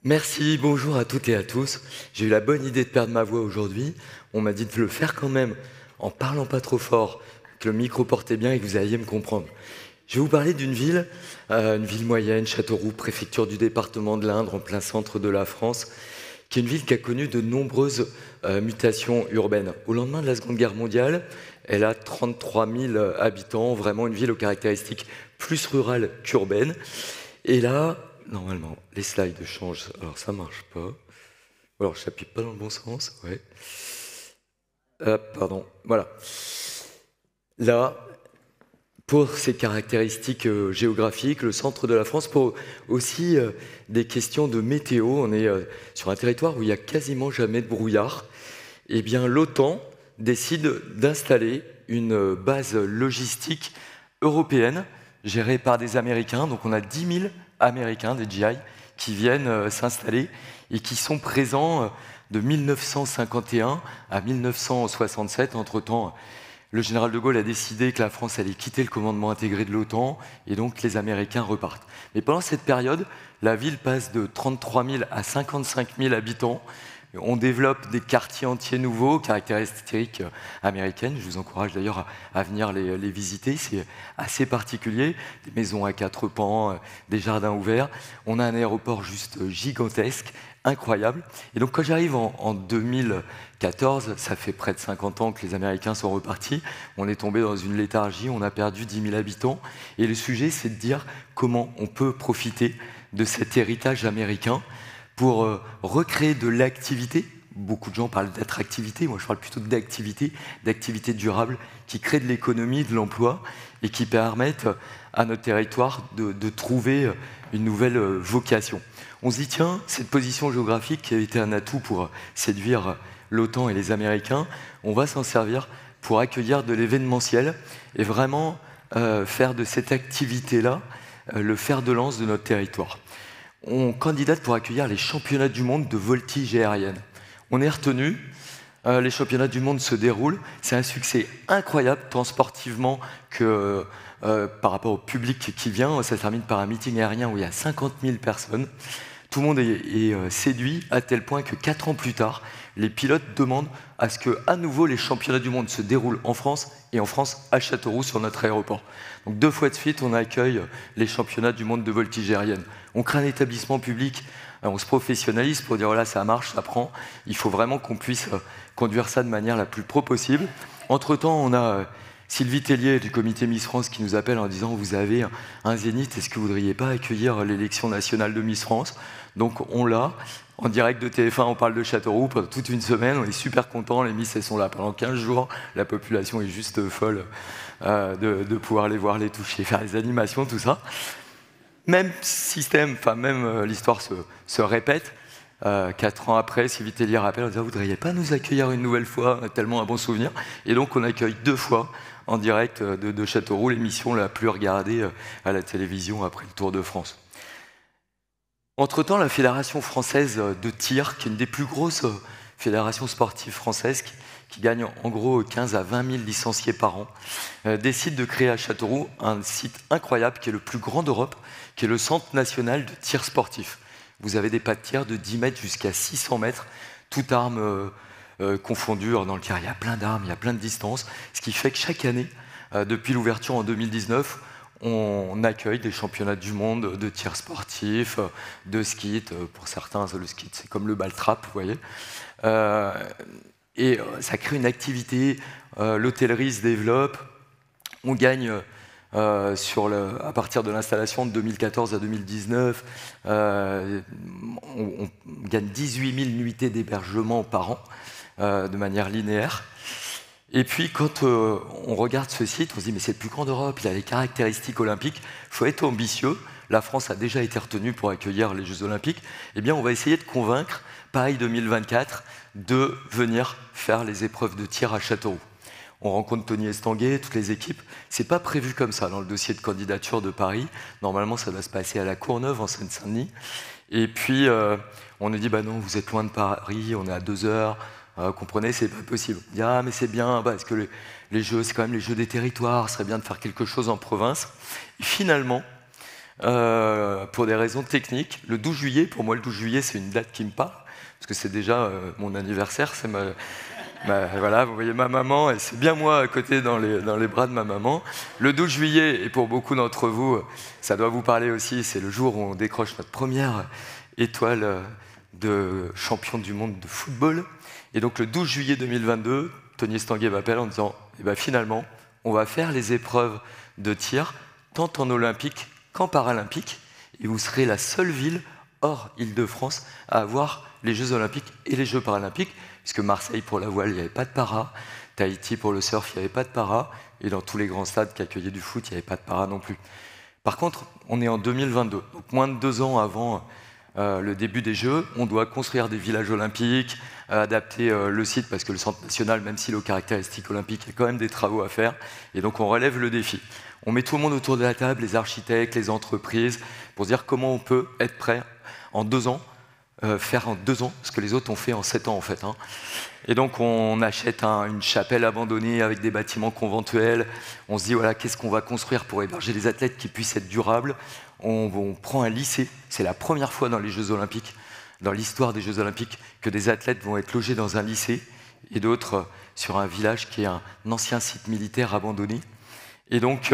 Merci, bonjour à toutes et à tous. J'ai eu la bonne idée de perdre ma voix aujourd'hui. On m'a dit de le faire quand même, en parlant pas trop fort, que le micro portait bien et que vous alliez me comprendre. Je vais vous parler d'une une ville moyenne, Châteauroux, préfecture du département de l'Indre, en plein centre de la France, qui est une ville qui a connu de nombreuses mutations urbaines. Au lendemain de la Seconde Guerre mondiale, elle a 33 000 habitants, vraiment une ville aux caractéristiques plus rurales qu'urbaines. Et là, normalement, les slides changent. Alors ça marche pas. Alors je n'appuie pas dans le bon sens. Ouais. Pardon. Voilà. Là, pour ses caractéristiques géographiques, le centre de la France, pour aussi des questions de météo, on est sur un territoire où il n'y a quasiment jamais de brouillard. Eh bien, l'OTAN décide d'installer une base logistique européenne gérée par des Américains. Donc on a 10 000 Américains, des GI, qui viennent s'installer et qui sont présents de 1951 à 1967. Entre-temps, le général de Gaulle a décidé que la France allait quitter le commandement intégré de l'OTAN et donc les Américains repartent. Mais pendant cette période, la ville passe de 33 000 à 55 000 habitants. On développe des quartiers entiers nouveaux, caractéristiques américaines. Je vous encourage d'ailleurs à venir les visiter. C'est assez particulier. Des maisons à 4 pans, des jardins ouverts. On a un aéroport juste gigantesque, incroyable. Et donc quand j'arrive en 2014, ça fait près de 50 ans que les Américains sont repartis. On est tombé dans une léthargie, on a perdu 10 000 habitants. Et le sujet, c'est de dire comment on peut profiter de cet héritage américain pour recréer de l'activité. Beaucoup de gens parlent d'attractivité, moi je parle plutôt d'activité, d'activité durable, qui crée de l'économie, de l'emploi, et qui permettent à notre territoire de trouver une nouvelle vocation. On se dit, tiens, cette position géographique qui a été un atout pour séduire l'OTAN et les Américains, on va s'en servir pour accueillir de l'événementiel et vraiment faire de cette activité-là le fer de lance de notre territoire. On candidate pour accueillir les championnats du monde de voltige aérienne. On est retenu, les championnats du monde se déroulent, c'est un succès incroyable, tant sportivement que par rapport au public qui vient. Ça se termine par un meeting aérien où il y a 50 000 personnes. Tout le monde est séduit à tel point que 4 ans plus tard, les pilotes demandent à ce que, à nouveau, les championnats du monde se déroulent en France, et en France, à Châteauroux, sur notre aéroport. Donc 2 fois de suite, on accueille les championnats du monde de voltige aérienne. On crée un établissement public, on se professionnalise pour dire, voilà, ça marche, ça prend. Il faut vraiment qu'on puisse conduire ça de manière la plus pro possible. Entre-temps, on a Sylvie Tellier du comité Miss France qui nous appelle en disant, vous avez un zénith, est-ce que vous ne voudriez pas accueillir l'élection nationale de Miss France? Donc on l'a. En direct de TF1, on parle de Châteauroux pendant toute une semaine, on est super contents, les Miss elles sont là pendant 15 jours, la population est juste folle de pouvoir les voir, les toucher, faire les animations, tout ça. Même système, enfin même l'histoire se répète. 4 ans après, Sylvie Tellier rappelle en disant, vous ne voudriez pas nous accueillir une nouvelle fois, on a tellement un bon souvenir. Et donc on accueille 2 fois en direct de Châteauroux, l'émission la plus regardée à la télévision après le Tour de France. Entre-temps, la Fédération française de tir, qui est une des plus grosses fédérations sportives françaises, qui gagne en gros 15 à 20 000 licenciés par an, décide de créer à Châteauroux un site incroyable qui est le plus grand d'Europe, qui est le Centre national de tir sportif. Vous avez des pas de tir de 10 mètres jusqu'à 600 mètres, toutes armes confondues dans le tir. Il y a plein d'armes, il y a plein de distances, ce qui fait que chaque année, depuis l'ouverture en 2019, on accueille des championnats du monde de tir sportif, de ski. Pour certains, le ski, c'est comme le ball trap, vous voyez. Et ça crée une activité, l'hôtellerie se développe, on gagne à partir de l'installation de 2014 à 2019, on gagne 18 000 nuitées d'hébergement par an, de manière linéaire. Et puis quand on regarde ce site, on se dit mais c'est le plus grand d'Europe, il a les caractéristiques olympiques, il faut être ambitieux. La France a déjà été retenue pour accueillir les Jeux Olympiques. Eh bien on va essayer de convaincre Paris 2024 de venir faire les épreuves de tir à Châteauroux. On rencontre Tony Estanguet, toutes les équipes. C'est pas prévu comme ça dans le dossier de candidature de Paris. Normalement ça doit se passer à la Courneuve en Seine-Saint-Denis. Et puis on nous dit bah non, vous êtes loin de Paris, on est à 2 heures. Comprenez, c'est pas possible. On dit, ah mais c'est bien, parce que les jeux, c'est quand même les jeux des territoires, ce serait bien de faire quelque chose en province. Et finalement, pour des raisons techniques. Le 12 juillet, pour moi, le 12 juillet, c'est une date qui me parle, parce que c'est déjà mon anniversaire, c'est voilà, vous voyez ma maman, et c'est bien moi à côté dans les bras de ma maman. Le 12 juillet, et pour beaucoup d'entre vous, ça doit vous parler aussi, c'est le jour où on décroche notre première étoile de champion du monde de football. Et donc le 12 juillet 2022, Tony Estanguet m'appelle en disant eh ben, finalement, on va faire les épreuves de tir, tant en olympique qu'en paralympique, et vous serez la seule ville hors Île-de-France à avoir les Jeux olympiques et les Jeux paralympiques, puisque Marseille pour la voile, il n'y avait pas de para, Tahiti pour le surf, il n'y avait pas de para, et dans tous les grands stades qui accueillaient du foot, il n'y avait pas de para non plus. Par contre, on est en 2022, donc moins de 2 ans avant le début des Jeux, on doit construire des villages olympiques, adapter le site, parce que le Centre national, même s'il est aux caractéristiques olympiques, il y a quand même des travaux à faire, et donc on relève le défi. On met tout le monde autour de la table, les architectes, les entreprises, pour se dire comment on peut être prêt en 2 ans, faire en 2 ans ce que les autres ont fait en 7 ans en fait. Hein. Et donc on achète une chapelle abandonnée avec des bâtiments conventuels, on se dit voilà qu'est-ce qu'on va construire pour héberger des athlètes qui puissent être durables. On prend un lycée, c'est la première fois dans les Jeux Olympiques, dans l'histoire des Jeux Olympiques, que des athlètes vont être logés dans un lycée et d'autres sur un village qui est un ancien site militaire abandonné. Et donc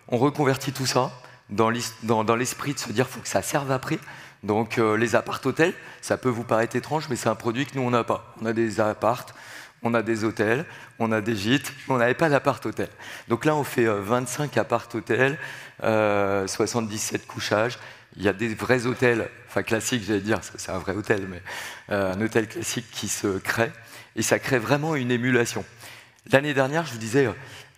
on reconvertit tout ça dans l'esprit de se dire qu'il faut que ça serve après. Donc les appart-hôtels, ça peut vous paraître étrange, mais c'est un produit que nous on n'a pas. On a des apparts, on a des hôtels, on a des gîtes, mais on n'avait pas d'appart-hôtel. Donc là on fait 25 appart-hôtels, 77 couchages. Il y a des vrais hôtels, enfin classiques j'allais dire, c'est un vrai hôtel, mais un hôtel classique qui se crée. Et ça crée vraiment une émulation. L'année dernière, je vous disais,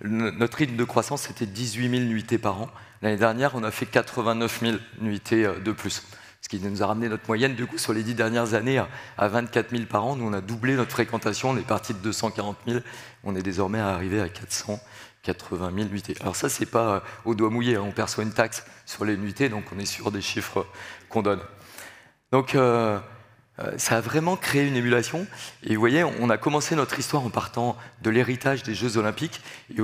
notre rythme de croissance c'était 18 000 nuitées par an. L'année dernière, on a fait 89 000 nuitées de plus. Ce qui nous a ramené notre moyenne, du coup, sur les 10 dernières années à 24 000 par an. Nous, on a doublé notre fréquentation. On est parti de 240 000. On est désormais arrivé à 480 000 nuitées. Alors ça, c'est pas au doigt mouillé. Hein. On perçoit une taxe sur les nuitées, donc on est sur des chiffres qu'on donne. Donc, ça a vraiment créé une émulation. Et vous voyez, on a commencé notre histoire en partant de l'héritage des Jeux Olympiques, et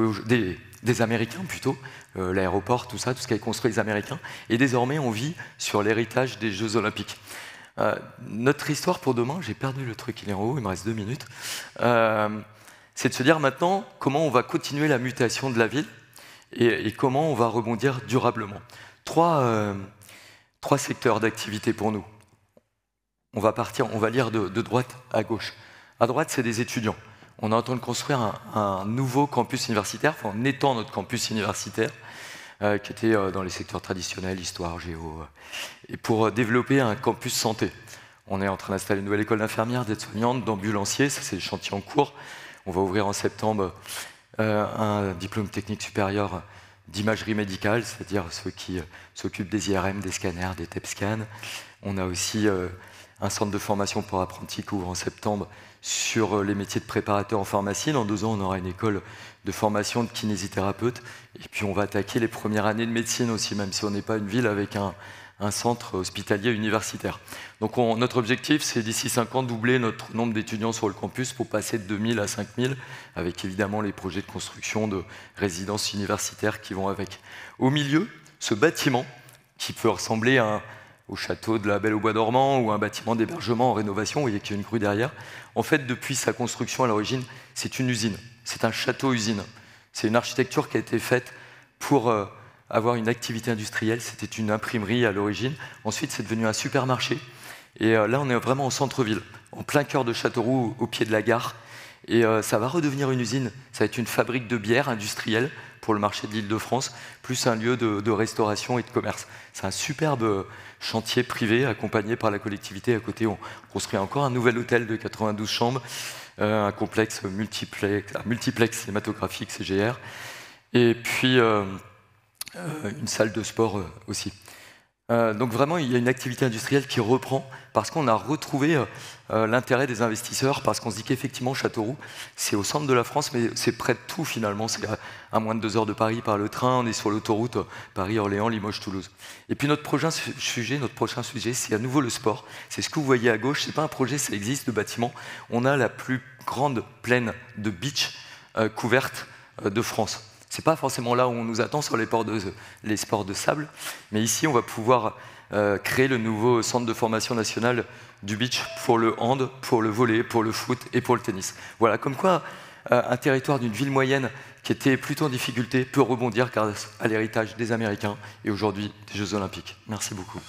des Américains plutôt, l'aéroport, tout ça, tout ce qu'avaient construit les Américains. Et désormais, on vit sur l'héritage des Jeux Olympiques. Notre histoire pour demain, j'ai perdu le truc, il est en haut, il me reste 2 minutes, c'est de se dire maintenant comment on va continuer la mutation de la ville et comment on va rebondir durablement. Trois secteurs d'activité pour nous. On va lire de droite à gauche. À droite, c'est des étudiants. On est en train de construire un nouveau campus universitaire, enfin, en étend notre campus universitaire, qui était dans les secteurs traditionnels, histoire, géo, et pour développer un campus santé. On est en train d'installer une nouvelle école d'infirmières, d'aides-soignantes, d'ambulanciers, ça c'est le chantier en cours. On va ouvrir en septembre un diplôme technique supérieur d'imagerie médicale, c'est-à-dire ceux qui s'occupent des IRM, des scanners, des TEP scans. On a aussi un centre de formation pour apprentis qui ouvre en septembre sur les métiers de préparateur en pharmacie. Dans 2 ans, on aura une école de formation de kinésithérapeute. Et puis, on va attaquer les premières années de médecine aussi, même si on n'est pas une ville avec un centre hospitalier universitaire. Donc, notre objectif, c'est d'ici 5 ans, doubler notre nombre d'étudiants sur le campus pour passer de 2000 à 5000, avec évidemment les projets de construction de résidences universitaires qui vont avec. Au milieu, ce bâtiment, qui peut ressembler au château de la Belle au Bois dormant ou un bâtiment d'hébergement en rénovation, vous voyez qu'il y a une grue derrière. En fait, depuis sa construction à l'origine, c'est une usine, c'est un château-usine. C'est une architecture qui a été faite pour avoir une activité industrielle, c'était une imprimerie à l'origine. Ensuite, c'est devenu un supermarché. Et là, on est vraiment au centre-ville, en plein cœur de Châteauroux, au pied de la gare. Et ça va redevenir une usine, ça va être une fabrique de bière industrielle pour le marché de l'Île-de-France, plus un lieu de restauration et de commerce. C'est un superbe chantier privé accompagné par la collectivité. À côté, on construit encore un nouvel hôtel de 92 chambres, un complexe multiplex cinématographique CGR, et puis une salle de sport aussi. Donc vraiment, il y a une activité industrielle qui reprend parce qu'on a retrouvé l'intérêt des investisseurs, parce qu'on se dit qu'effectivement, Châteauroux, c'est au centre de la France, mais c'est près de tout finalement. C'est à moins de 2 heures de Paris par le train, on est sur l'autoroute Paris-Orléans, Limoges-Toulouse. Et puis notre prochain sujet, c'est à nouveau le sport. C'est ce que vous voyez à gauche, c'est pas un projet, ça existe, de bâtiment. On a la plus grande plaine de beach couverte de France. C'est pas forcément là où on nous attend sur les sports de sable, mais ici on va pouvoir créer le nouveau centre de formation national du beach pour le hand, pour le volley, pour le foot et pour le tennis. Voilà, comme quoi un territoire d'une ville moyenne qui était plutôt en difficulté peut rebondir grâce à l'héritage des Américains et aujourd'hui des Jeux Olympiques. Merci beaucoup.